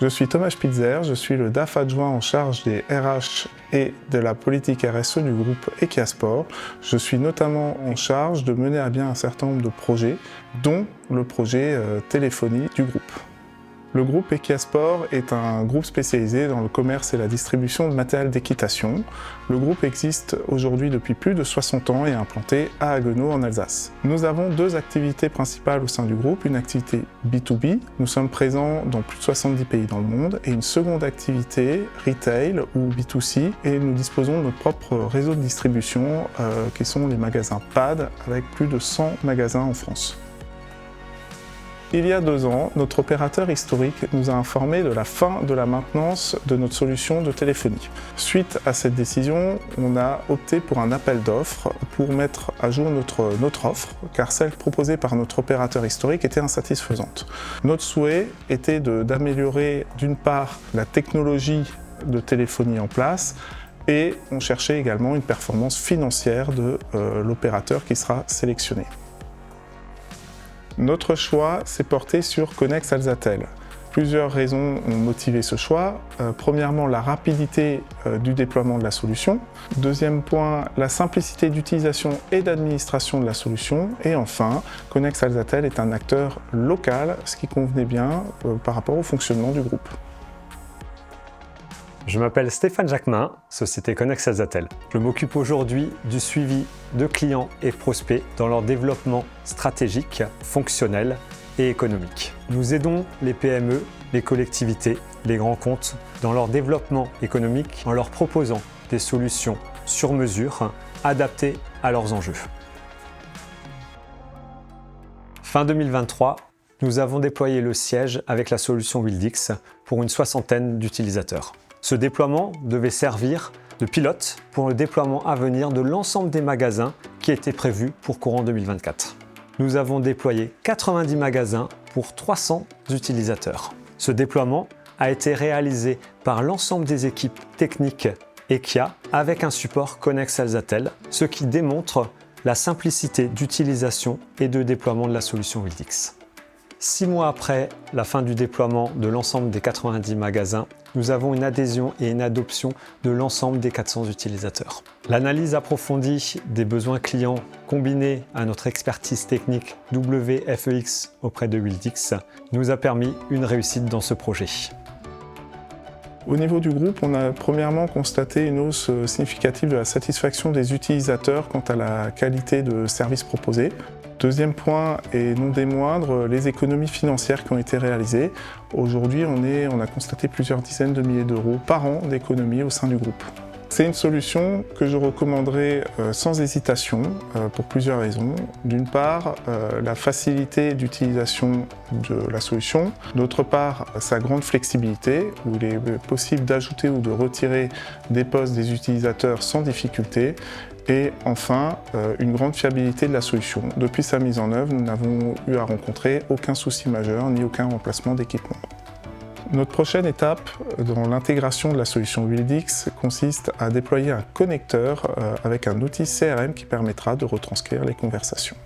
Je suis Thomas Spitzer, je suis le DAF adjoint en charge des RH et de la politique RSE du groupe Ekiasport. Je suis notamment en charge de mener à bien un certain nombre de projets, dont le projet téléphonie du groupe. Le groupe Ekiasport est un groupe spécialisé dans le commerce et la distribution de matériel d'équitation. Le groupe existe aujourd'hui depuis plus de 60 ans et est implanté à Haguenau en Alsace. Nous avons deux activités principales au sein du groupe, une activité B2B, nous sommes présents dans plus de 70 pays dans le monde, et une seconde activité retail ou B2C, et nous disposons de notre propre réseau de distribution qui sont les magasins PAD avec plus de 100 magasins en France. Il y a 2 ans, notre opérateur historique nous a informé de la fin de la maintenance de notre solution de téléphonie. Suite à cette décision, on a opté pour un appel d'offres pour mettre à jour notre offre, car celle proposée par notre opérateur historique était insatisfaisante. Notre souhait était d'améliorer d'une part la technologie de téléphonie en place, et on cherchait également une performance financière de l'opérateur qui sera sélectionné. Notre choix s'est porté sur Connex Alsatel. Plusieurs raisons ont motivé ce choix. Premièrement, la rapidité du déploiement de la solution. Deuxième point, la simplicité d'utilisation et d'administration de la solution. Et enfin, Connex Alsatel est un acteur local, ce qui convenait bien par rapport au fonctionnement du groupe. Je m'appelle Stéphane Jacquemin, société Connex Alsatel. Je m'occupe aujourd'hui du suivi de clients et prospects dans leur développement stratégique, fonctionnel et économique. Nous aidons les PME, les collectivités, les grands comptes dans leur développement économique en leur proposant des solutions sur mesure adaptées à leurs enjeux. Fin 2023, nous avons déployé le siège avec la solution Wildix pour une 60aine d'utilisateurs. Ce déploiement devait servir de pilote pour le déploiement à venir de l'ensemble des magasins qui était prévu pour courant 2024. Nous avons déployé 90 magasins pour 300 utilisateurs. Ce déploiement a été réalisé par l'ensemble des équipes techniques Ekia avec un support Connex Alsatel, ce qui démontre la simplicité d'utilisation et de déploiement de la solution Wildix. 6 mois après la fin du déploiement de l'ensemble des 90 magasins, nous avons une adhésion et une adoption de l'ensemble des 400 utilisateurs. L'analyse approfondie des besoins clients combinée à notre expertise technique WFEX auprès de Wildix nous a permis une réussite dans ce projet. Au niveau du groupe, on a premièrement constaté une hausse significative de la satisfaction des utilisateurs quant à la qualité de service proposé. Deuxième point, et non des moindres, les économies financières qui ont été réalisées. Aujourd'hui, on a constaté plusieurs dizaines de milliers d'euros par an d'économies au sein du groupe. C'est une solution que je recommanderais sans hésitation pour plusieurs raisons. D'une part, la facilité d'utilisation de la solution. D'autre part, sa grande flexibilité, où il est possible d'ajouter ou de retirer des postes des utilisateurs sans difficulté. Et enfin, une grande fiabilité de la solution. Depuis sa mise en œuvre, nous n'avons eu à rencontrer aucun souci majeur ni aucun remplacement d'équipement. Notre prochaine étape dans l'intégration de la solution Wildix consiste à déployer un connecteur avec un outil CRM qui permettra de retranscrire les conversations.